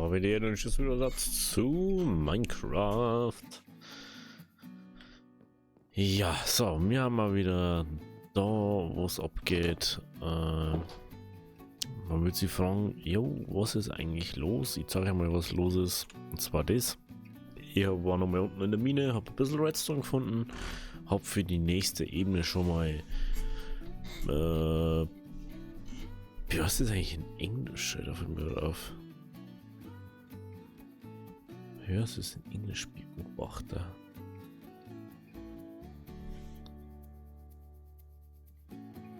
So, wir nähern uns jetzt wieder zu Minecraft. Ja, so, wir haben mal wieder da, wo es abgeht. Man will sich fragen, jo, was ist eigentlich los? Ich zeige euch mal, was los ist. Und zwar das. Ich war noch mal unten in der Mine, habe ein bisschen Redstone gefunden, habe für die nächste Ebene schon mal wie heißt das eigentlich in Englisch? Da fällt mir gerade auf. Ja, es ist ein Englisch-Beobachter.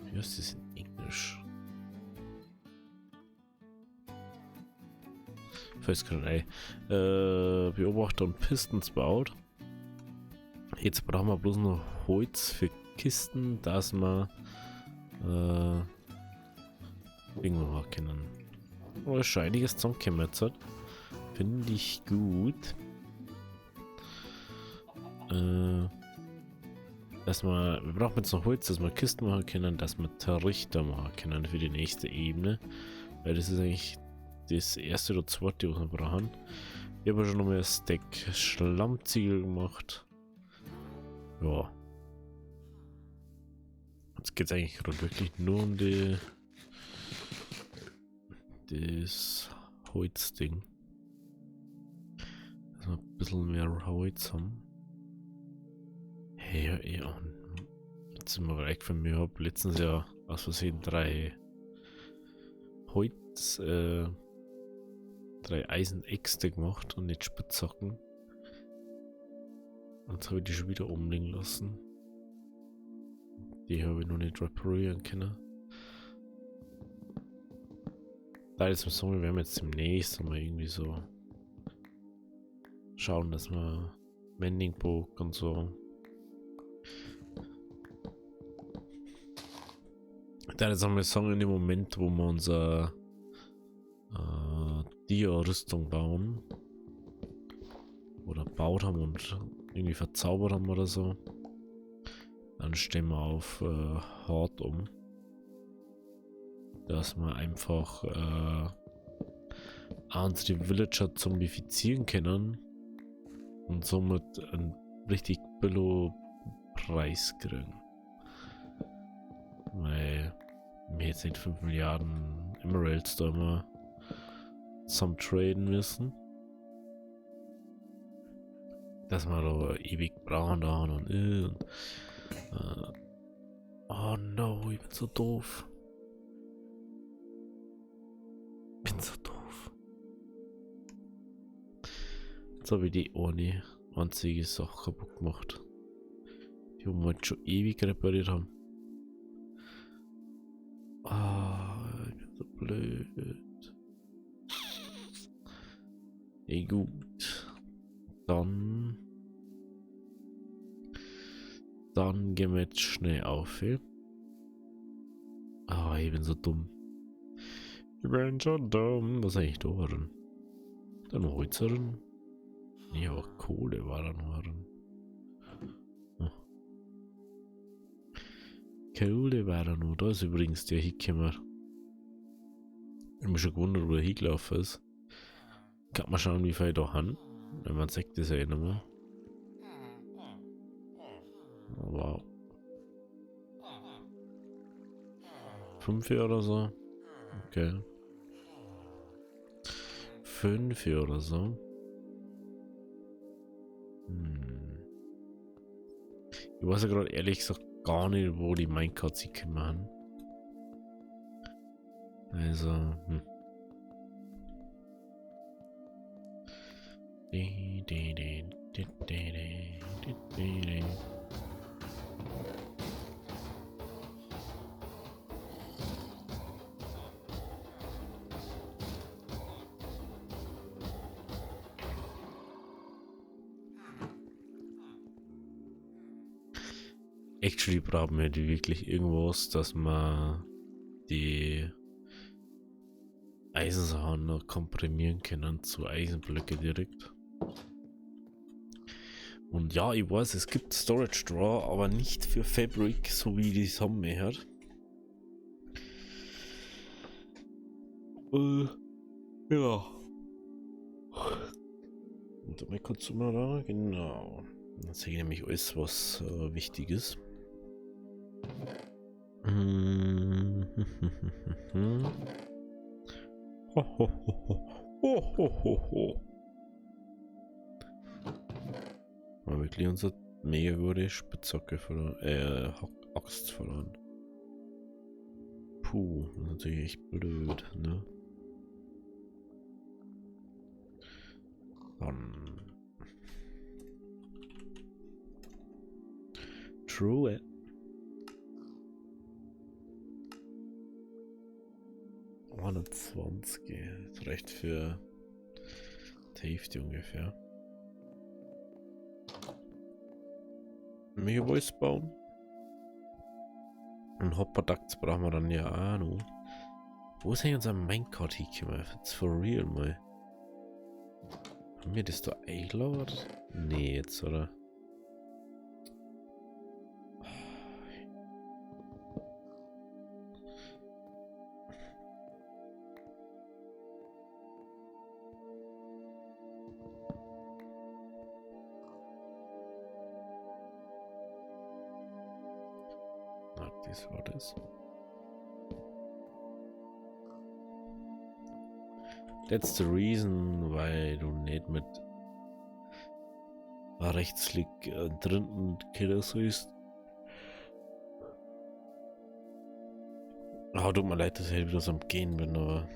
Wie heißt das in Englisch? Ich weiß gar nicht. Beobachter und Pistons baut. Jetzt brauchen wir bloß noch Holz für Kisten, dass wir irgendwo machen können. Oh, ist schon einiges zusammengekommen jetzt. Finde ich gut. Dass wir brauchen jetzt noch Holz, dass wir Kisten machen können, dass wir Trichter machen können für die nächste Ebene. Weil das ist eigentlich das erste oder zweite, was wir brauchen. Ich habe schon noch mal ein Stack Schlammziegel gemacht. Ja. Jetzt geht es eigentlich gerade wirklich nur um das Holzding. Dass wir ein bisschen mehr Holz haben. Hey, ja, jetzt sind wir reich von mir. Ich habe letztens ja aus Versehen drei Eisenäxte gemacht und nicht Spitzhacken. Und jetzt habe ich die schon wieder umlegen lassen. Die habe ich noch nicht reparieren können. Da jetzt im Sommer werden wir jetzt demnächst mal irgendwie so schauen, dass wir Mendingbook und so. Da jetzt haben wir sagen, in dem Moment, wo wir unser Dia-Rüstung bauen oder baut haben und irgendwie verzaubert haben oder so, dann stellen wir auf Hard um, dass wir einfach unsere Villager zombifizieren können und somit einen richtig billo Preis kriegen. Weil wir jetzt nicht 5 Milliarden Emeralds da immer zusammen traden müssen. Dass wir da ewig brauchen da und oh no, ich bin so doof. Jetzt habe ich die ohne einzige Sache kaputt gemacht. Die wir jetzt schon ewig repariert haben. Ah, ich bin so blöd. Ey, gut. Dann gehen wir jetzt schnell auf. Ah, ich bin so dumm. Ich bin so dumm. Was ist eigentlich da drin? Da noch Holz drin? Nee, aber Kohle war da noch drin. Oh. Kohle war da noch. Da ist übrigens der hingekommen. Ich habe mich schon gewundert, wo der hingelaufen ist. Kann man schauen, wie viel da haben. Wenn man sagt, das ja eh nochmal. Oh, wow. 5 oder so. Okay. 5 oder so. Ich weiß ja gerade ehrlich gesagt gar nicht, wo die Minecarts sie machen. Also, actually brauchen wir die wirklich irgendwas, dass man die Eisensachen noch komprimieren können zu Eisenblöcke direkt. Und ja, ich weiß, es gibt Storage Draw, aber nicht für Fabric, so wie die es haben mehr. Ja. Und mal kurz mal da, genau. Dann sehe ich nämlich alles, was wichtig ist. Ho, ho, ho, ho. Ho, ho, ho, ho. Mal wirklich unsere mega gute Spitzhacke verloren, Axt verloren. Puh, das ist natürlich echt blöd, ne? Dann. True it. 120, das reicht für die Hälfte ungefähr. Mega Voice bauen. Und Hopper-Ducts brauchen wir dann ja auch noch. Wo ist eigentlich unser Minecart hingekommen? Jetzt for real mal. Haben wir das da eingeladen? Nee, jetzt, oder? Na, das war das. That's the reason, weil du nicht mit Rechtsklick drin Killer sollst. Oh, tut mir leid, dass ich wieder so am Gehen bin, aber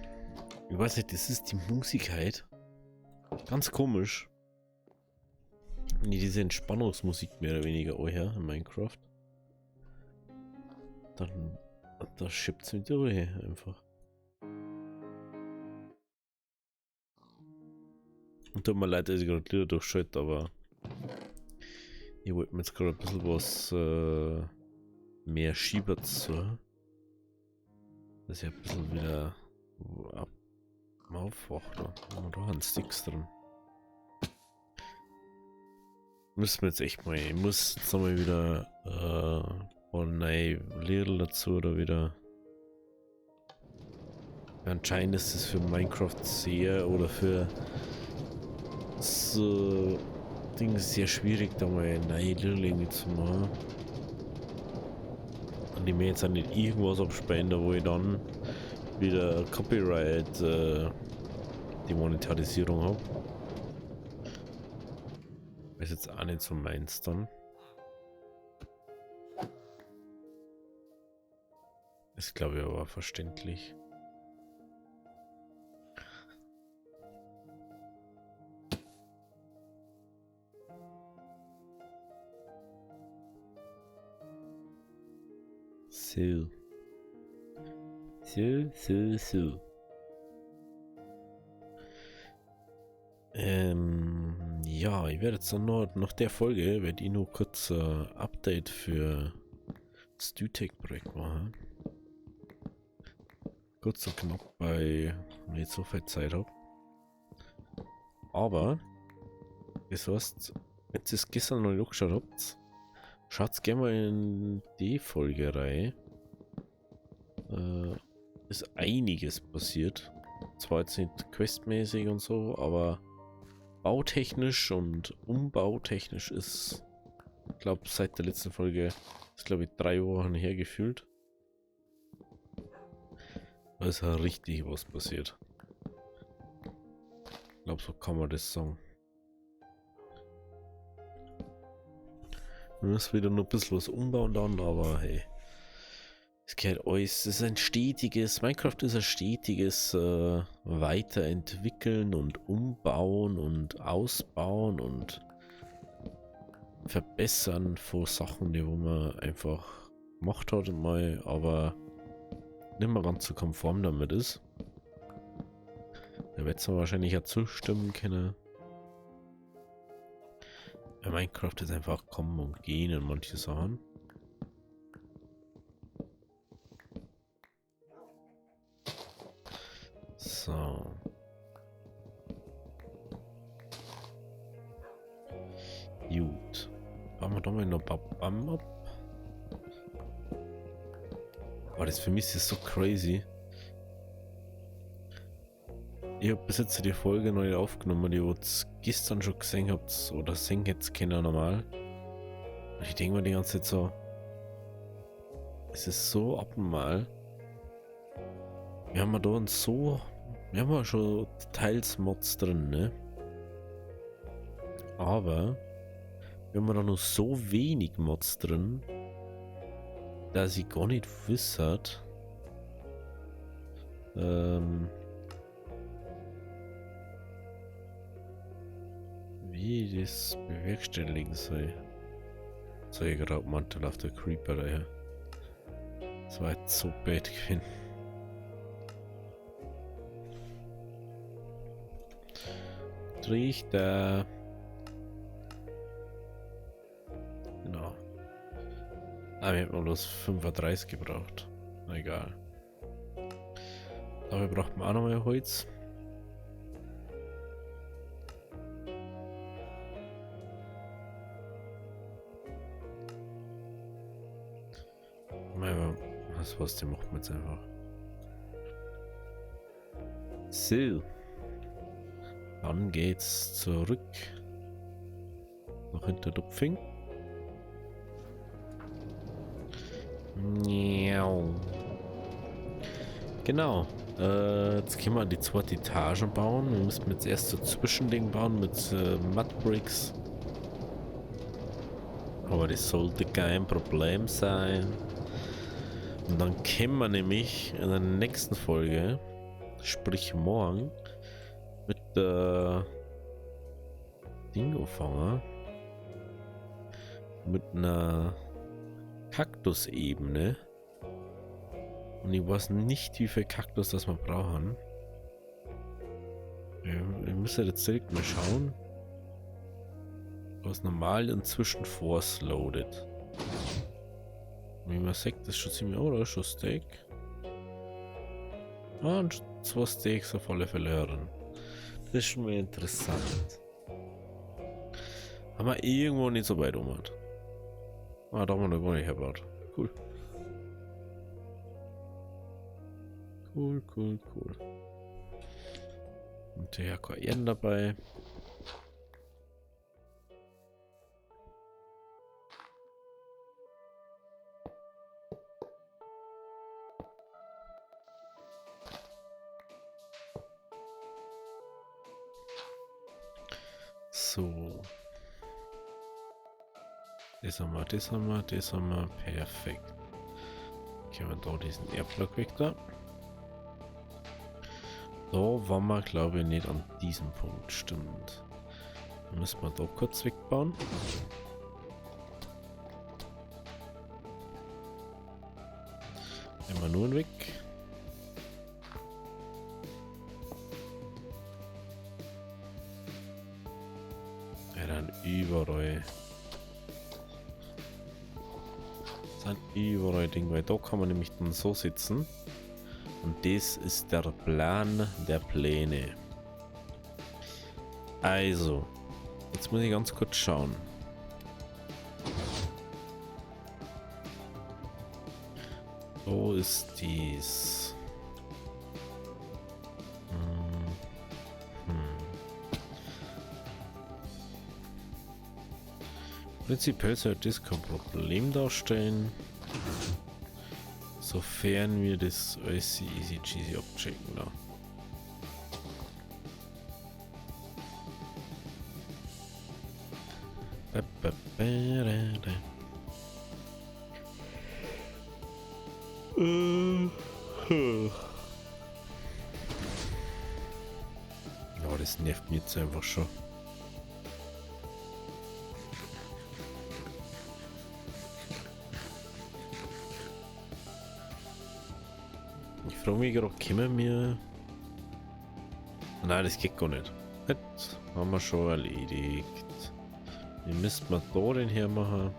ich weiß nicht, das ist die Musik halt. Ganz komisch. Diese Entspannungsmusik mehr oder weniger auch her in Minecraft. Dann das schippt es mit durch einfach. Und tut mir leid, dass ich gerade Lieder durchschalte, aber ich wollte mir jetzt gerade ein bisschen was mehr schiebert so. Dass ich ein bisschen wieder aufwacht. Da haben wir doch einen Sticks drin. Müssen wir jetzt echt mal. Ich muss jetzt nochmal wieder neue Lieder dazu oder wieder. Anscheinend ist es für Minecraft sehr oder für so Dinge sehr schwierig, da mal neue Lieder zu machen. Und ich mir jetzt auch nicht irgendwas abspenden, wo ich dann wieder Copyright die Monetarisierung habe. Ist jetzt auch nicht so meins dann. Ist glaube ich aber verständlich. So. So. Ja, ich werde jetzt dann nach der Folge, werde ich nur kurz Update für das Stutech-Projekt machen. Kurz und knapp, weil ich nicht so viel Zeit habe. Aber, das heißt, wenn ihr es gestern noch nicht angeschaut habt, schaut gerne mal in die Folge rein. Ist einiges passiert. Zwar jetzt nicht questmäßig und so, aber bautechnisch und umbautechnisch ist, ich glaube, seit der letzten Folge ist, glaube ich, 3 Wochen her gefühlt. Da ist ja richtig was passiert. Ich glaube, so kann man das sagen. Wir müssen wieder nur ein bisschen was umbauen dann, aber hey. Es geht alles, es ist ein stetiges, Minecraft ist ein stetiges Weiterentwickeln und Umbauen und Ausbauen und Verbessern von Sachen, die wo man einfach gemacht hat mal, aber nicht mehr ganz so konform damit ist. Da wird es wahrscheinlich auch zustimmen können. Bei Minecraft ist einfach kommen und gehen in manche Sachen. So. Gut. Bauen wir doch mal noch Bam ab. Oh, das für mich ist so crazy. Ich habe bis jetzt die Folge neu aufgenommen, die ihr gestern schon gesehen habt oder sehen jetzt keiner normal. Und ich denke mir die ganze Zeit so, es ist so abnormal. Wir haben ja da wir haben ja schon teils Mods drin, ne? Aber wir haben ja da noch so wenig Mods drin, dass ich gar nicht wüsste, wie ich das bewerkstelligen soll. So, ich gerade Mantel auf der Creeper daher. Das war jetzt so bad gewesen. Trichter. Genau. Ah, wir hätten bloß 35 gebraucht. Na egal. Aber wir brauchen auch noch mehr Holz. Was, den macht man jetzt einfach. So. Dann geht's zurück. Nach Hinterdupfing. Genau. Jetzt können wir die zweite Etage bauen. Wir müssen jetzt erst so Zwischending bauen mit Mudbricks. Aber das sollte kein Problem sein. Und dann können wir nämlich in der nächsten Folge, sprich morgen, mit der Dingo-Fanger, mit einer Kaktusebene. Und ich weiß nicht, wie viel Kaktus das wir brauchen. Wir müssen jetzt direkt mal schauen, was normal inzwischen force loaded. Wie man sagt, das ist schon ziemlich, oder? Schon Steak. Ah, und 2 Steaks auf alle Fälle hören. Das ist schon mal interessant. Haben wir irgendwo nicht so weit um. Ah, da haben wir noch gar nicht erbaut. Cool. Cool. Und der Koyen dabei. So. Das haben wir. Perfekt. Können wir da diesen Airblock weg da. Da waren wir, glaube ich, nicht an diesem Punkt. Stimmt. Dann müssen wir da kurz wegbauen. Nehmen wir nur weg. Ja, dann überall. Sind überall Dinge, weil da kann man nämlich dann so sitzen. Und das ist der Plan der Pläne. Also, jetzt muss ich ganz kurz schauen. Wo ist dies? Prinzipiell sollte das kein Problem darstellen, sofern wir das alles easy cheesy abchecken. Da. Ja, das nervt mich jetzt einfach schon. Ich frage mich gerade, können wir... Nein, das geht gar nicht. Das haben wir schon erledigt. Wie müssten wir da den her machen?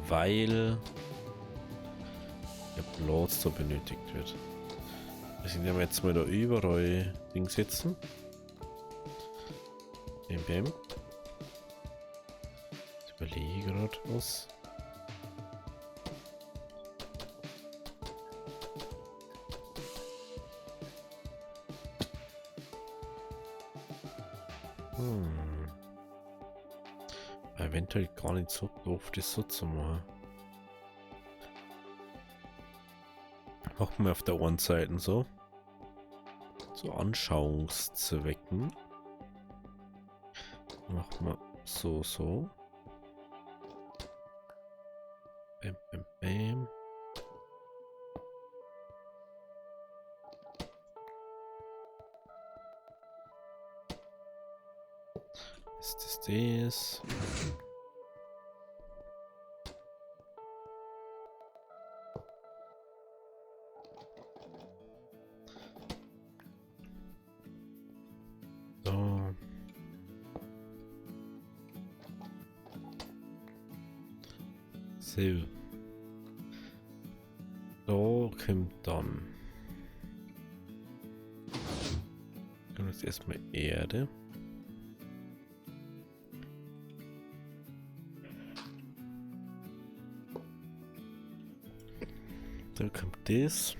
Weil der Platz da benötigt wird. Deswegen werden wir jetzt mal da überall Ding setzen. Bam. Ich überlege gerade was. Eventuell gar nicht so doof, das so zu machen. Machen wir auf der einen Seite so. Zu Anschauungszwecken. Machen wir so. Bam, bam, bam. Ist das? So. So. Da kommt dann. Dann ist erstmal Erde. Da kommt das.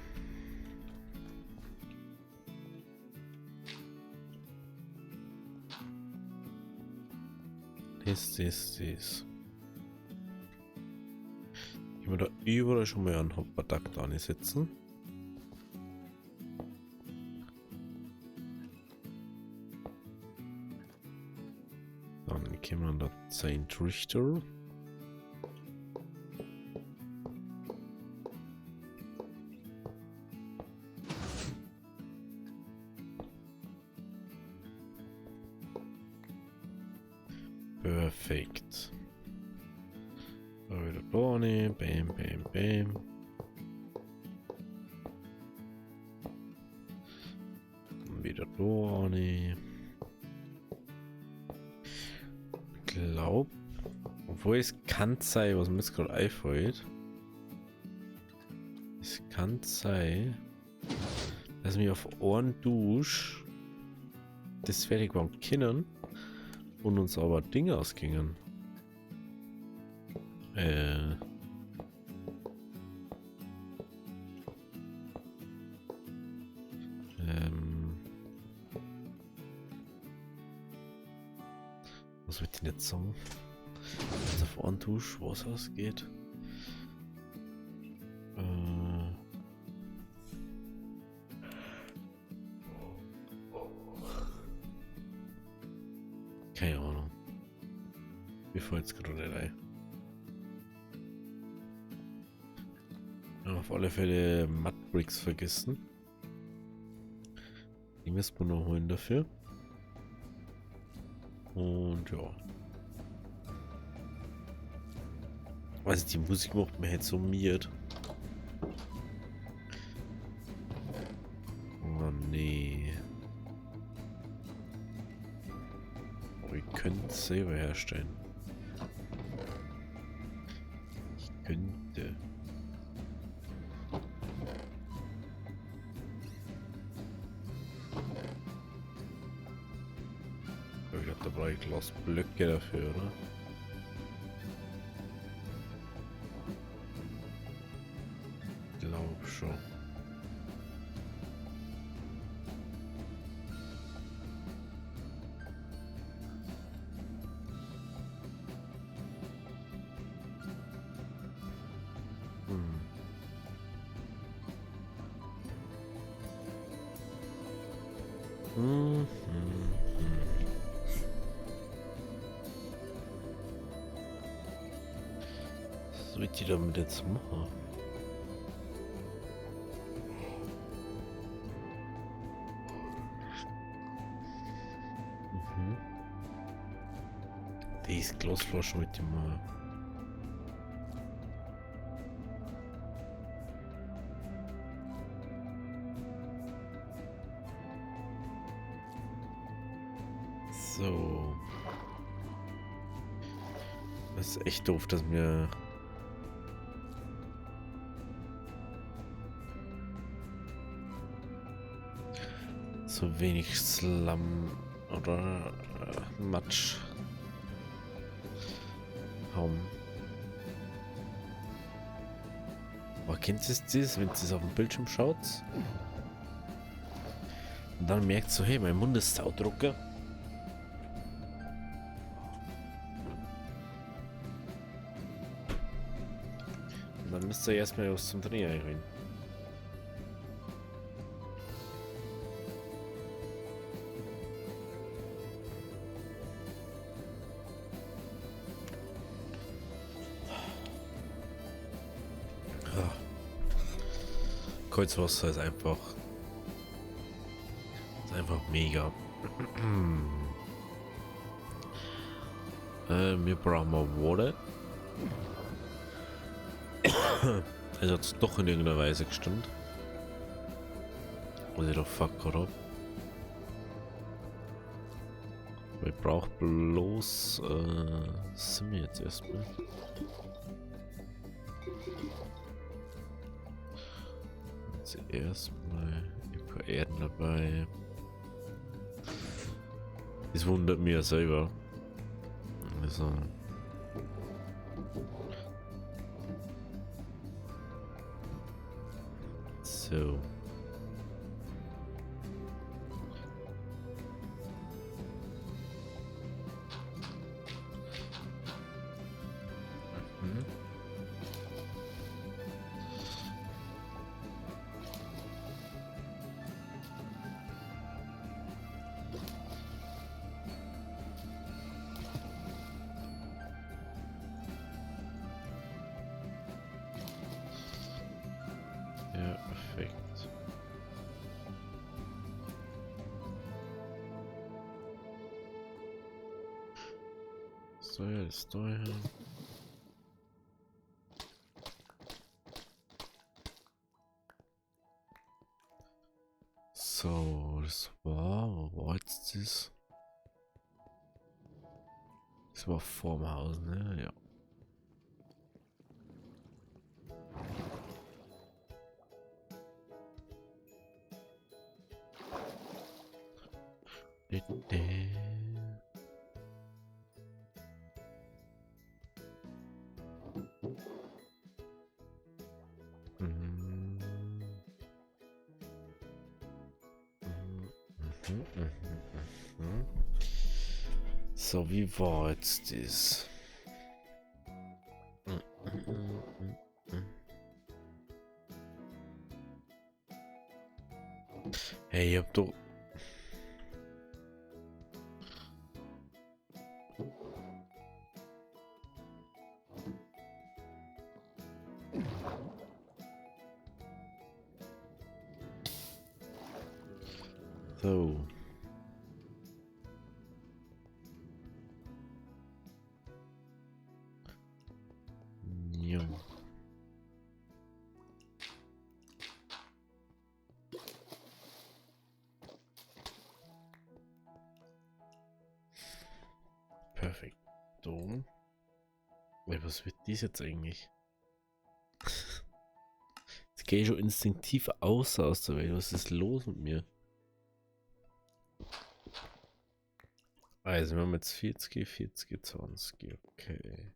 Das. Ich will da überall schon mal einen Hopperdakt ansetzen. Dann kommen wir da 10 Trichter. Perfekt. Da wieder da rein. Bam, bam, bam. Und wieder da rein. Ich glaube, obwohl es kann sein, was mir jetzt gerade einfällt. Es kann sein, dass wir auf einen Dusch das fertig waren können. Und uns aber Dinge ausgingen. Was wird denn jetzt sagen? Dass auf einen Dusch was ausgeht? Keine Ahnung. Mir fällt es gerade nicht ein. Auf alle Fälle Mudbricks vergessen. Die müssen wir noch holen dafür. Und ja. Also die Musik macht mir halt so miert. Oh nee. Wir können es selber herstellen. Ich könnte. Ich glaube, da brauche ich Glasblöcke dafür, oder? Ich glaube schon. Was soll ich die damit jetzt machen? Die ist Glasflasche mit dem mal. So. Das ist echt doof, dass mir so wenig Slum oder Matsch haben. Aber kennt ihr das, wenn ihr es auf dem Bildschirm schaut? Und dann merkt so, hey, mein Mund ist saudrucker. müsst ihr erstmal was zum Drehen holen. Kreuzwasser ist einfach mega. Wir brauchen mal Water. Es hat doch in irgendeiner Weise gestimmt. Oder doch fuck oder? Ich brauche bloß sind wir jetzt erstmal. Zuerst mal ein paar Erden dabei. Das wundert mich ja selber. Also. So. Mhm. Ja, perfekt. Steuer ist Steuer. So, wo war jetzt das? Das war vorm Haus, ne? Ja. So, wie war jetzt das? Hey, ich hab doch... So. Ja. Perfekt. So. Was wird dies jetzt eigentlich? Jetzt gehe ich schon instinktiv aus der Welt. Was ist los mit mir? Also, wir haben jetzt 40, 40, 20. Okay.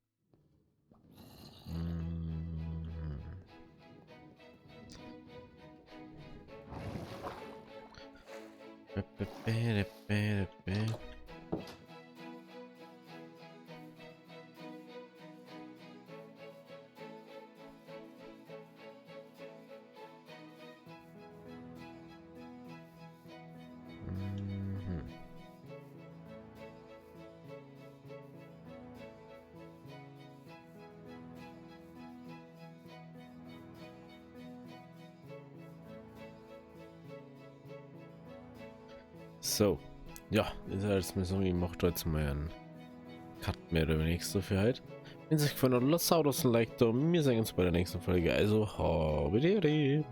So, ja, das ist alles mal so, ich mache da jetzt mal einen Cut mehr oder weniger so für heute. Wenn es euch gefallen hat, lasst auch das ein Like da. Wir sehen uns bei der nächsten Folge. Also, habe die.